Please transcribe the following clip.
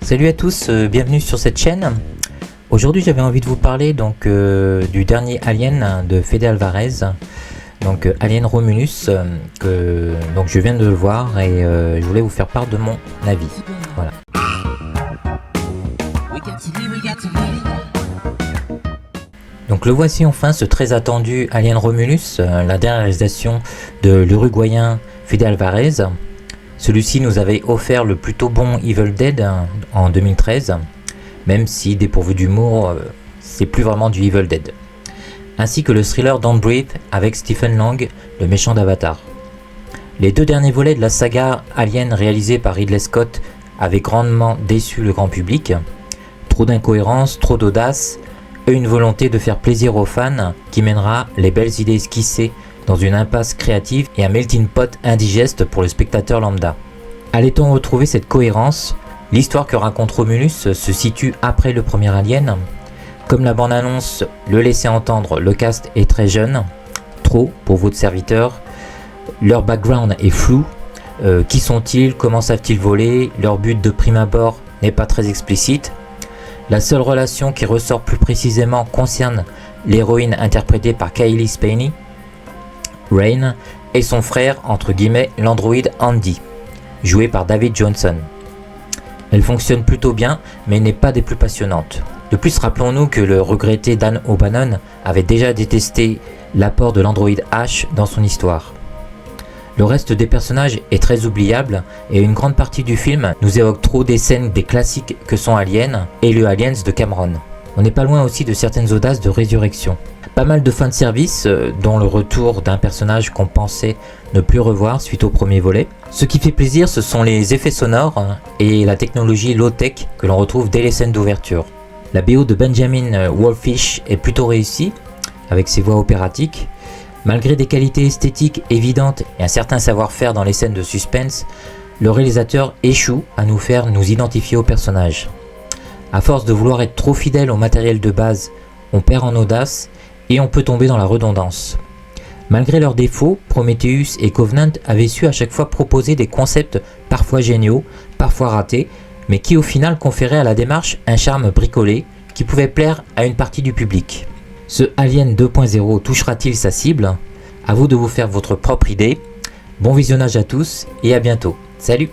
Salut à tous, bienvenue sur cette chaîne. Aujourd'hui j'avais envie de vous parler du dernier Alien de Fede Alvarez, Alien Romulus, donc je viens de le voir et je voulais vous faire part de mon avis. Voilà. Donc le voici enfin, ce très attendu Alien Romulus, la dernière réalisation de l'Uruguayen Fede Alvarez. Celui-ci nous avait offert le plutôt bon Evil Dead en 2013, même si dépourvu d'humour, c'est plus vraiment du Evil Dead. Ainsi que le thriller Don't Breathe avec Stephen Lang, le méchant d'Avatar. Les deux derniers volets de la saga Alien réalisés par Ridley Scott avaient grandement déçu le grand public. Trop d'incohérences, trop d'audace et une volonté de faire plaisir aux fans qui mènera les belles idées esquissées dans une impasse créative et un melting pot indigeste pour le spectateur lambda. Allait-on retrouver cette cohérence? L'histoire que raconte Romulus se situe après le premier Alien. Comme la bande-annonce le laissait entendre, le cast est très jeune, trop pour votre serviteur. Leur background est flou. Qui sont-ils? Comment savent-ils voler? Leur but de prime abord n'est pas très explicite. La seule relation qui ressort plus précisément concerne l'héroïne interprétée par Cailee Spaeny, Rain, et son frère, entre guillemets, l'androïde Andy, joué par David Johnson. Elle fonctionne plutôt bien, mais n'est pas des plus passionnantes. De plus, rappelons-nous que le regretté Dan O'Bannon avait déjà détesté l'apport de l'androïde Ash dans son histoire. Le reste des personnages est très oubliable, et une grande partie du film nous évoque trop des scènes des classiques que sont Alien et le Aliens de Cameron. On n'est pas loin aussi de certaines audaces de résurrection. Pas mal de fanservice, dont le retour d'un personnage qu'on pensait ne plus revoir suite au premier volet. Ce qui fait plaisir, ce sont les effets sonores et la technologie low-tech que l'on retrouve dès les scènes d'ouverture. La BO de Benjamin Wallfish est plutôt réussie, avec ses voix opératiques. Malgré des qualités esthétiques évidentes et un certain savoir-faire dans les scènes de suspense, le réalisateur échoue à nous faire nous identifier au personnage. À force de vouloir être trop fidèle au matériel de base, on perd en audace et on peut tomber dans la redondance. Malgré leurs défauts, Prometheus et Covenant avaient su à chaque fois proposer des concepts parfois géniaux, parfois ratés, mais qui au final conféraient à la démarche un charme bricolé qui pouvait plaire à une partie du public. Ce Alien 2.0 touchera-t-il sa cible? À vous de vous faire votre propre idée. Bon visionnage à tous et à bientôt. Salut!